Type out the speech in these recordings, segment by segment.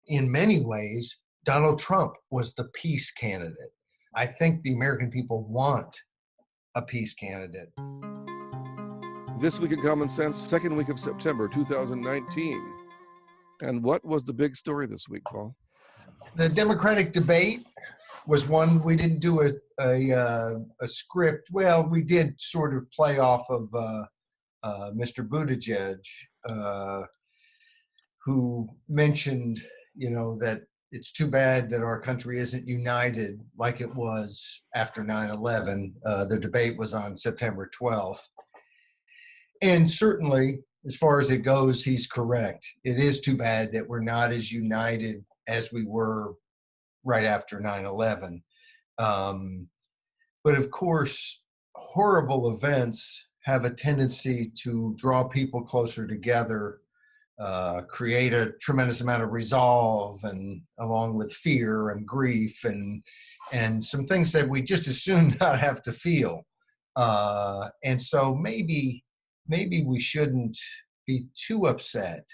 in many ways, Donald Trump was the peace candidate. I think the American people want a peace candidate. This Week in Common Sense, second week of September 2019. And what was the big story this week, Paul? The Democratic debate was one. We didn't do a script. Well, we did sort of play off of Mr. Buttigieg, who mentioned, that it's too bad that our country isn't united like it was after 9/11. The debate was on September 12th. And certainly, as far as it goes, he's correct. It is too bad that we're not as united as we were right after 9/11. But of course, horrible events have a tendency to draw people closer together, create a tremendous amount of resolve, and along with fear and grief and some things that we just as soon not have to feel. And so maybe we shouldn't be too upset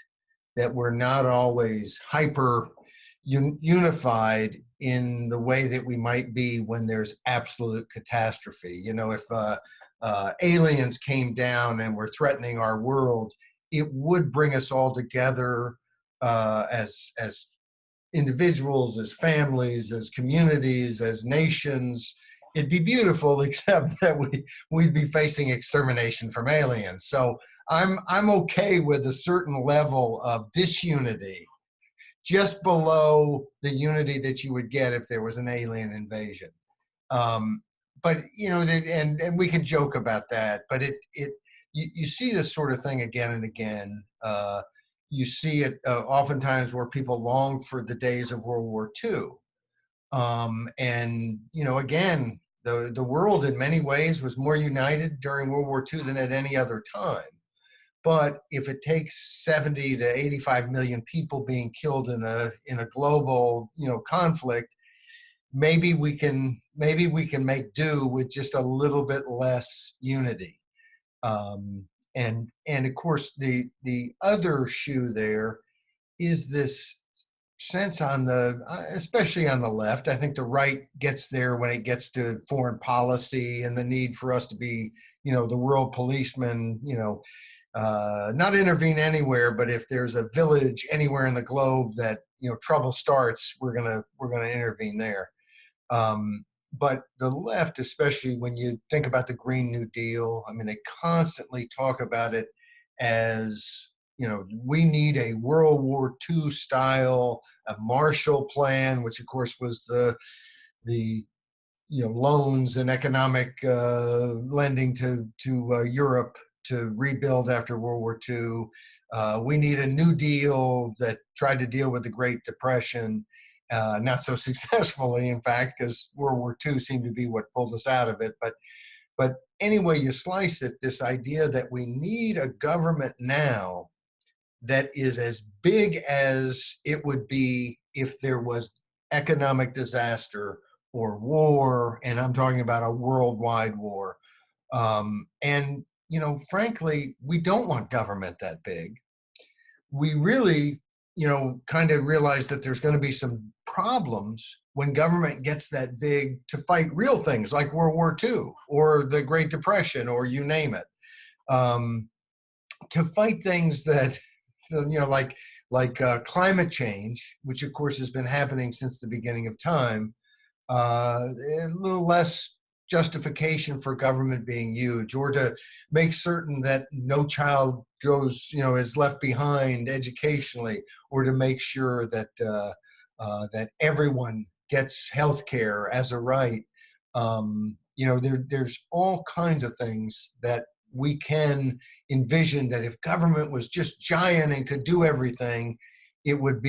that we're not always hyper unified in the way that we might be when there's absolute catastrophe. If aliens came down and were threatening our world, it would bring us all together as individuals, as families, as communities, as nations. It'd be beautiful, except that we'd be facing extermination from aliens. So I'm okay with a certain level of disunity, just below the unity that you would get if there was an alien invasion. But and we can joke about that. But you see this sort of thing again and again. You see it oftentimes where people long for the days of World War II. And again, the world in many ways was more united during World War II than at any other time. But if it takes 70 to 85 million people being killed in a global conflict, maybe we can make do with just a little bit less unity. And of course the other shoe there is this sense on especially on the left. I think the right gets there when it gets to foreign policy and the need for us to be, the world policeman, not intervene anywhere, but if there's a village anywhere in the globe that, trouble starts, we're gonna intervene there. But the left, especially when you think about the Green New Deal, I mean, they constantly talk about it as, we need a World War II style, a Marshall Plan, which of course was the loans and economic lending to Europe to rebuild after World War II. We need a New Deal that tried to deal with the Great Depression, not so successfully, in fact, because World War II seemed to be what pulled us out of it. But anyway you slice it, this idea that we need a government now that is as big as it would be if there was economic disaster or war, and I'm talking about a worldwide war. And frankly, we don't want government that big. We really, kind of realize that there's going to be some problems when government gets that big to fight real things like World War II or the Great Depression or you name it. To fight things that, like climate change, which of course has been happening since the beginning of time, a little less justification for government being huge, or to make certain that no child goes, is left behind educationally, or to make sure that that everyone gets health care as a right. There's all kinds of things that we can envision that if government was just giant and could do everything, it would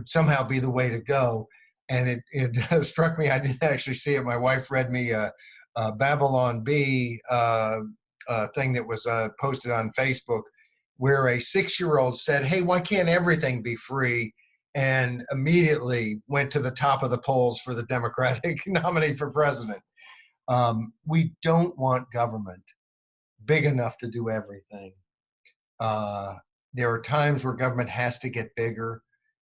somehow be the way to go. And it struck me, I didn't actually see it. My wife read me a Babylon Bee thing that was posted on Facebook, where a 6-year-old said, "Hey, why can't everything be free?" And immediately went to the top of the polls for the Democratic nominee for president. We don't want government big enough to do everything. There are times where government has to get bigger.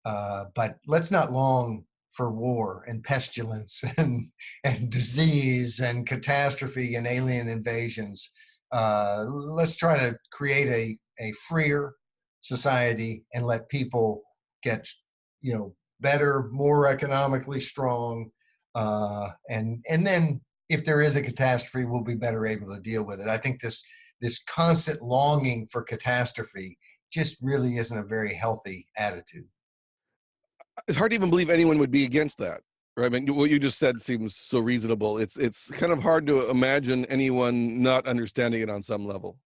But let's not long for war and pestilence and disease and catastrophe and alien invasions. Let's try to create a freer society and let people get, better, more economically strong, and then if there is a catastrophe, we'll be better able to deal with it. I think this constant longing for catastrophe just really isn't a very healthy attitude. It's hard to even believe anyone would be against that. Right? I mean, what you just said seems so reasonable. It's kind of hard to imagine anyone not understanding it on some level.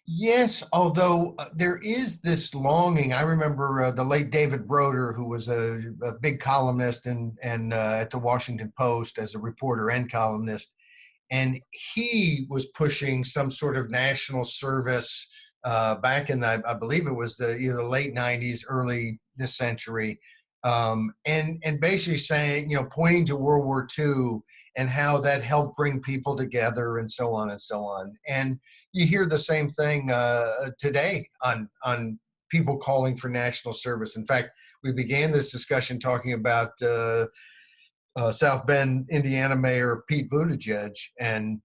Yes, although there is this longing. I remember the late David Broder, who was a big columnist and at the Washington Post as a reporter and columnist, and he was pushing some sort of national service back in I believe it was the either late '90s, early this century, and basically saying, pointing to World War II and how that helped bring people together and so on and so on. And you hear the same thing today on people calling for national service. In fact, we began this discussion talking about South Bend, Indiana Mayor Pete Buttigieg, and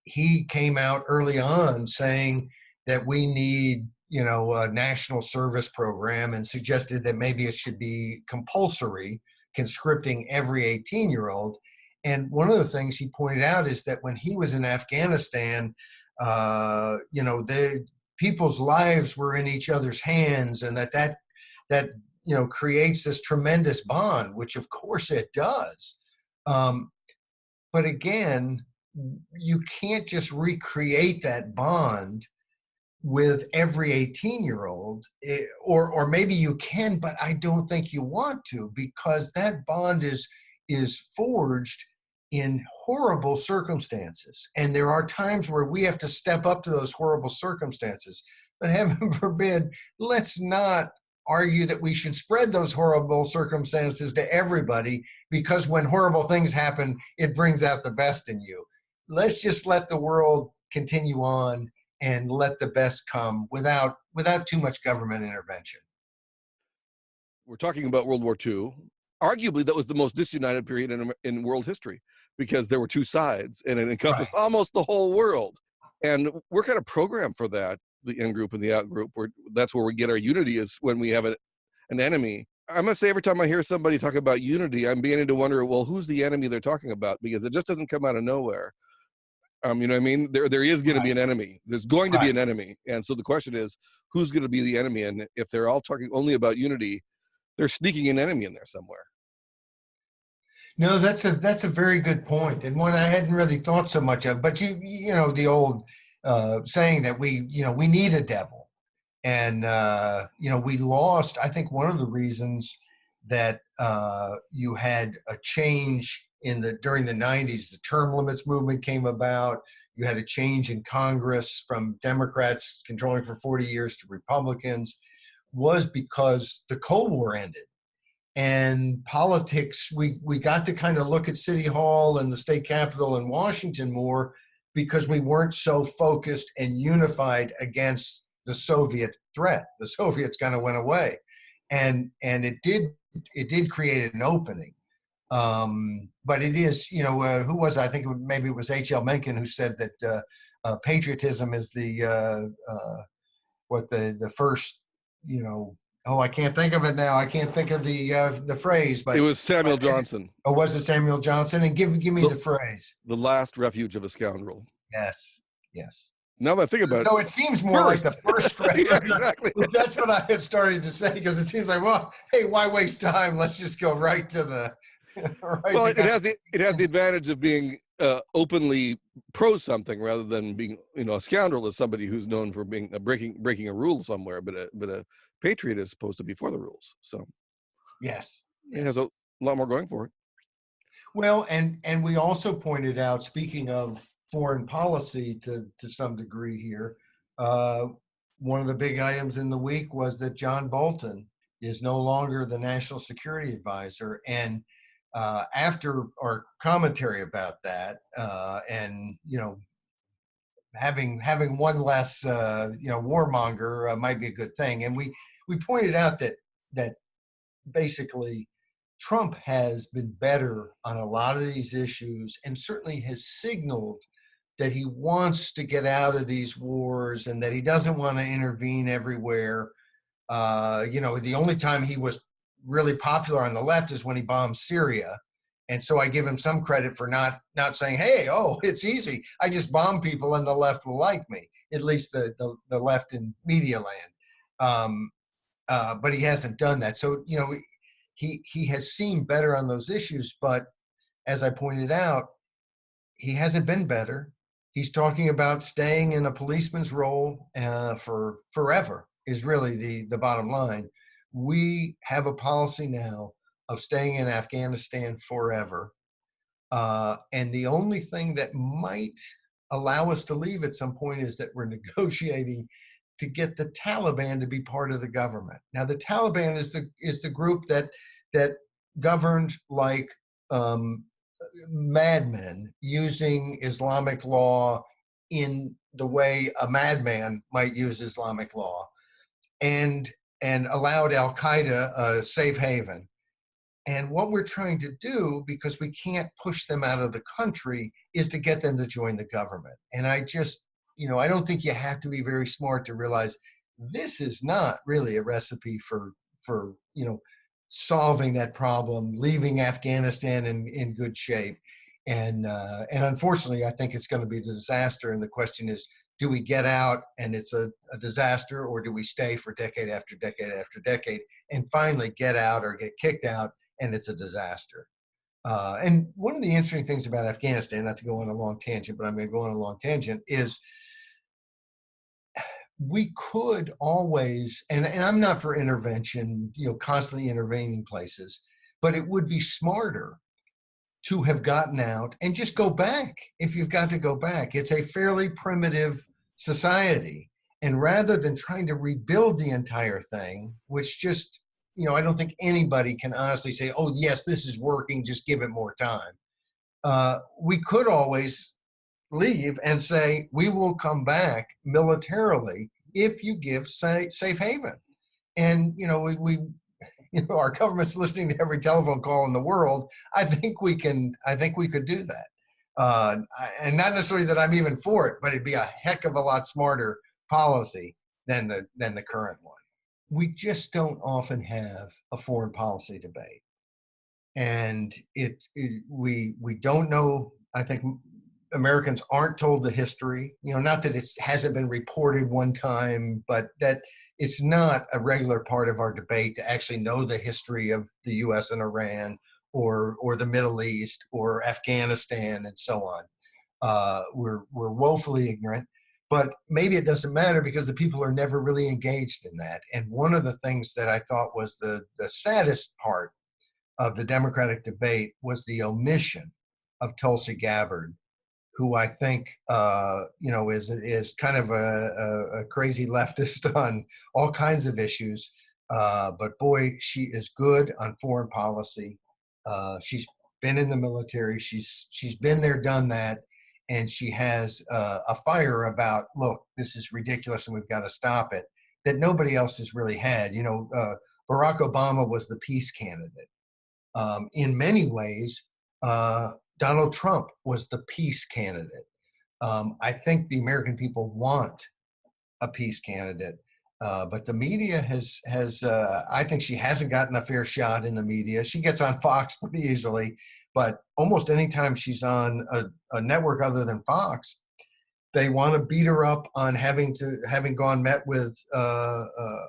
he came out early on saying that we need, a national service program, and suggested that maybe it should be compulsory, conscripting every 18-year-old. And one of the things he pointed out is that when he was in Afghanistan, the people's lives were in each other's hands, and that creates this tremendous bond, which of course it does. But again, you can't just recreate that bond with every 18-year-old, or maybe you can, but I don't think you want to, because that bond is forged in horrible circumstances. And there are times where we have to step up to those horrible circumstances. But heaven forbid, let's not argue that we should spread those horrible circumstances to everybody, because when horrible things happen, it brings out the best in you. Let's just let the world continue on and let the best come without too much government intervention. We're talking about World War II. Arguably, that was the most disunited period in world history, because there were two sides and it encompassed almost the whole world. And we're kind of programmed for that, the in group and the out group. That's where we get our unity, is when we have an enemy. I must say, every time I hear somebody talk about unity, I'm beginning to wonder, well, who's the enemy they're talking about? Because it just doesn't come out of nowhere. You know what I mean? There is going to be an enemy. There's going to be an enemy. And so the question is, who's going to be the enemy? And if they're all talking only about unity, they're sneaking an enemy in there somewhere. No, that's a very good point, and one I hadn't really thought so much of. But the old saying that we need a devil, and we lost. I think one of the reasons that you had a change during the '90s, the term limits movement came about. You had a change in Congress from Democrats controlling for 40 years to Republicans, was because the Cold War ended. And politics, we got to kind of look at City Hall and the state capitol in Washington more, because we weren't so focused and unified against the Soviet threat. The Soviets kind of went away, and it did create an opening. But it is, who was, I think maybe it was H.L. Mencken who said that patriotism is the first, I can't think of it now. I can't think of the phrase, but it was Samuel Johnson. Oh, was it Samuel Johnson? And give me the phrase. The last refuge of a scoundrel. Yes. Now that I think about it. No, it seems more like the first refuge. Yeah, exactly. That's what I had started to say, because it seems like, well, hey, why waste time? Let's just go right to the. Well, it has the advantage of being openly pro something, rather than being, a scoundrel is somebody who's known for being breaking a rule somewhere, but a patriot is supposed to be for the rules. So yes, it has a lot more going for it. Well, and we also pointed out, speaking of foreign policy to some degree here, one of the big items in the week was that John Bolton is no longer the National Security Advisor. And after our commentary about that, and having one less warmonger might be a good thing. And we pointed out that basically Trump has been better on a lot of these issues and certainly has signaled that he wants to get out of these wars and that he doesn't want to intervene everywhere. The only time he was really popular on the left is when he bombed Syria. And so I give him some credit for not saying, hey, oh, it's easy. I just bomb people and the left will like me, at least the left in media land. But he hasn't done that. So, he has seemed better on those issues. But as I pointed out, he hasn't been better. He's talking about staying in a policeman's role for forever is really the bottom line. We have a policy now of staying in Afghanistan forever. And the only thing that might allow us to leave at some point is that we're negotiating to get the Taliban to be part of the government. Now, the Taliban is the group that governed like madmen, using Islamic law in the way a madman might use Islamic law, and allowed Al Qaeda a safe haven. And what we're trying to do, because we can't push them out of the country, is to get them to join the government. And I just, I don't think you have to be very smart to realize this is not really a recipe for solving that problem, leaving Afghanistan in good shape. And unfortunately, I think it's going to be a disaster. And the question is, do we get out and it's a disaster, or do we stay for decade after decade after decade and finally get out or get kicked out and it's a disaster? And one of the interesting things about Afghanistan, not to go on a long tangent, but I'm going to go on a long tangent, is we could always, and I'm not for intervention, constantly intervening places, but it would be smarter to have gotten out and just go back if you've got to go back. It's a fairly primitive society. And rather than trying to rebuild the entire thing, which just, I don't think anybody can honestly say, oh, yes, this is working, just give it more time. We could always leave and say, we will come back militarily if you give safe haven. And, our government's listening to every telephone call in the world. I think we could do that. And not necessarily that I'm even for it, but it'd be a heck of a lot smarter policy than the current one. We just don't often have a foreign policy debate. And we don't know, I think Americans aren't told the history, not that it hasn't been reported one time, but that it's not a regular part of our debate to actually know the history of the US and Iran or the Middle East or Afghanistan and so on. We're woefully ignorant, but maybe it doesn't matter because the people are never really engaged in that. And one of the things that I thought was the saddest part of the Democratic debate was the omission of Tulsi Gabbard, who I think, is kind of a crazy leftist on all kinds of issues. But boy, she is good on foreign policy. She's been in the military. She's been there, done that. And she has a fire about, look, this is ridiculous and we've got to stop it, that nobody else has really had. Barack Obama was the peace candidate. In many ways, Donald Trump was the peace candidate. I think the American people want a peace candidate, but the media has I think she hasn't gotten a fair shot in the media. She gets on Fox pretty easily, but almost anytime she's on a network other than Fox, they want to beat her up on having met with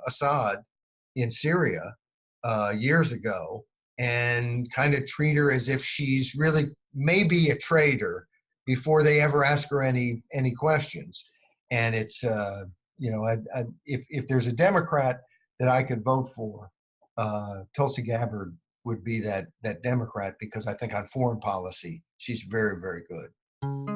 Assad in Syria years ago, and kind of treat her as if she's really maybe a traitor before they ever ask her any questions. And it's if there's a Democrat that I could vote for, Tulsi Gabbard would be that Democrat, because I think on foreign policy she's very, very good.